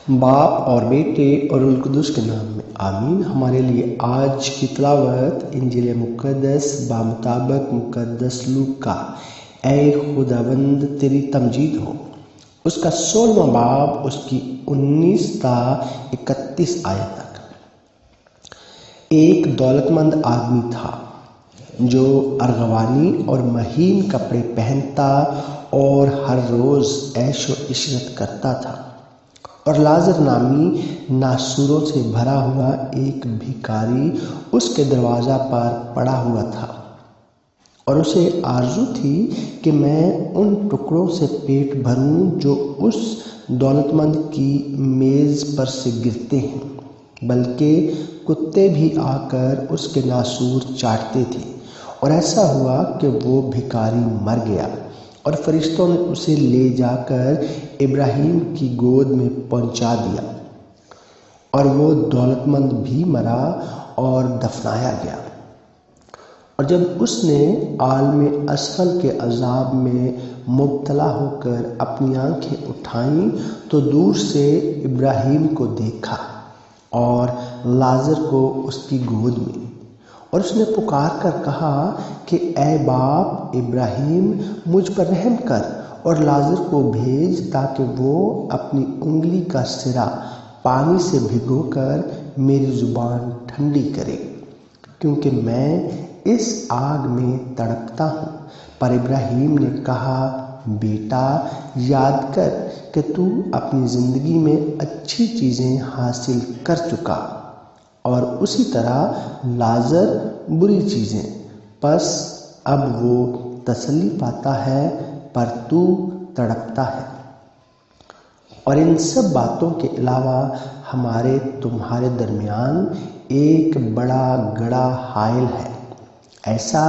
باپ اور بیٹے اور روح القدس کے نام میں آمین۔ ہمارے لیے آج کی تلاوت انجیل مقدس بمطابق مقدس لوکا۔ اے خداوند تیری تمجید ہو، اس کا 16واں باب، اس کی 19 تا 31 آیت تک۔ ایک دولت مند آدمی تھا جو ارغوانی اور مہین کپڑے پہنتا اور ہر روز عیش و عشرت کرتا تھا، اور لازر نامی ناسوروں سے بھرا ہوا ایک بھکاری اس کے دروازہ پر پڑا ہوا تھا، اور اسے آرزو تھی کہ میں ان ٹکڑوں سے پیٹ بھروں جو اس دولت مند کی میز پر سے گرتے ہیں، بلکہ کتے بھی آ کر اس کے ناسور چاٹتے تھے۔ اور ایسا ہوا کہ وہ بھکاری مر گیا، اور فرشتوں نے اسے لے جا کر ابراہیم کی گود میں پہنچا دیا، اور وہ دولت مند بھی مرا اور دفنایا گیا۔ اور جب اس نے عالم اسفل کے عذاب میں مبتلا ہو کر اپنی آنکھیں اٹھائیں تو دور سے ابراہیم کو دیکھا اور لازر کو اس کی گود میں، اور اس نے پکار کر کہا کہ اے باپ ابراہیم، مجھ پر رحم کر اور لازر کو بھیج تاکہ وہ اپنی انگلی کا سرا پانی سے بھگو کر میری زبان ٹھنڈی کرے، کیونکہ میں اس آگ میں تڑپتا ہوں۔ پر ابراہیم نے کہا، بیٹا، یاد کر کہ تو اپنی زندگی میں اچھی چیزیں حاصل کر چکا، اور اسی طرح لازر بری چیزیں، پس اب وہ تسلی پاتا ہے پر تو تڑپتا ہے۔ اور ان سب باتوں کے علاوہ ہمارے تمہارے درمیان ایک بڑا گڑھا حائل ہے، ایسا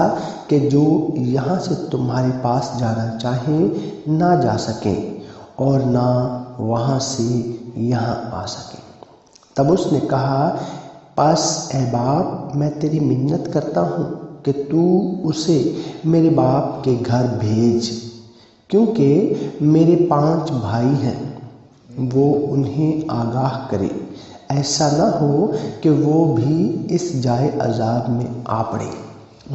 کہ جو یہاں سے تمہارے پاس جانا چاہیں نہ جا سکیں، اور نہ وہاں سے یہاں آ سکیں۔ تب اس نے کہا، پس اے باپ، میں تیری منت کرتا ہوں کہ تو اسے میرے باپ کے گھر بھیج، کیونکہ میرے 5 بھائی ہیں، وہ انہیں آگاہ کرے، ایسا نہ ہو کہ وہ بھی اس جائے عذاب میں آ پڑے۔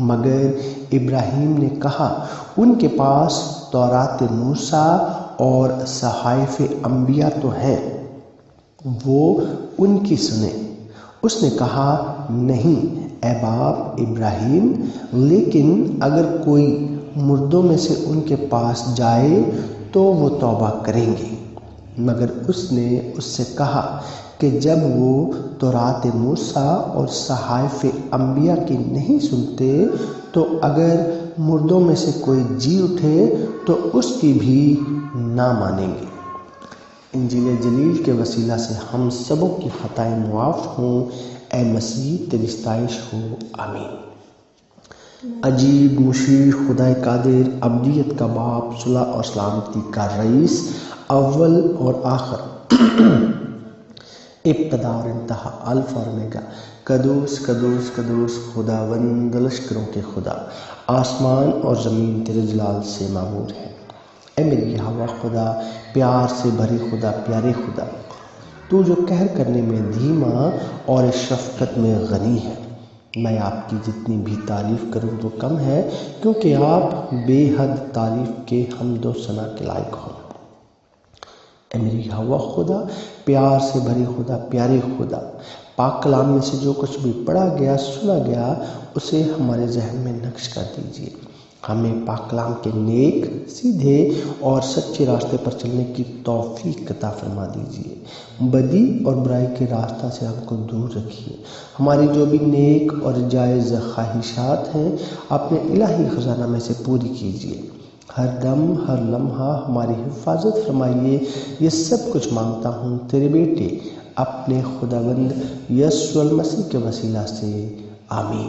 مگر ابراہیم نے کہا، ان کے پاس تورات موسیٰ اور صحائف انبیاء تو ہیں، وہ ان کی سنیں۔ اس نے کہا، نہیں اے باپ ابراہیم، لیکن اگر کوئی مردوں میں سے ان کے پاس جائے تو وہ توبہ کریں گے۔ مگر اس نے اس سے کہا کہ جب وہ تورات موسیٰ اور صحائف انبیاء کی نہیں سنتے تو اگر مردوں میں سے کوئی جی اٹھے تو اس کی بھی نہ مانیں گے۔ انجیل جلیل کے وسیلہ سے ہم سبوں کی خطائیں معاف ہوں۔ اے مسیح تیری ستائش ہو، آمین۔ عجیب مشیر خدائے قادر، ابدیت کا باپ، صلح اور سلامتی کا رئیس، اول اور آخر، ابتدا اور انتہا، الفا اور اومیگا، قدوس قدوس قدوس خداوند لشکروں کے خدا، آسمان اور زمین تیرے جلال سے معمور ہے۔ اے میری یہوہ خدا، پیار سے بھری خدا، پیارے خدا، تو جو قہر کرنے میں دھیما اور شفقت میں غنی ہے، میں آپ کی جتنی بھی تعریف کروں تو کم ہے، کیونکہ آپ بے حد تعریف کے حمد و ثنا کے لائق ہوں۔ اے میری یہوہ خدا، پیار سے بھری خدا، پیارے خدا، پاک کلام میں سے جو کچھ بھی پڑھا گیا، سنا گیا، اسے ہمارے ذہن میں نقش کر دیجیے۔ ہمیں پاک کلام کے نیک، سیدھے اور سچے راستے پر چلنے کی توفیق عطا فرما دیجیے۔ بدی اور برائی کے راستہ سے ہم کو دور رکھیے۔ ہماری جو بھی نیک اور جائز خواہشات ہیں، اپنے الہی خزانہ میں سے پوری کیجیے۔ ہر دم، ہر لمحہ ہماری حفاظت فرمائیے۔ یہ سب کچھ مانگتا ہوں تیرے بیٹے اپنے خداوند یسوع المسیح کے وسیلہ سے، آمین۔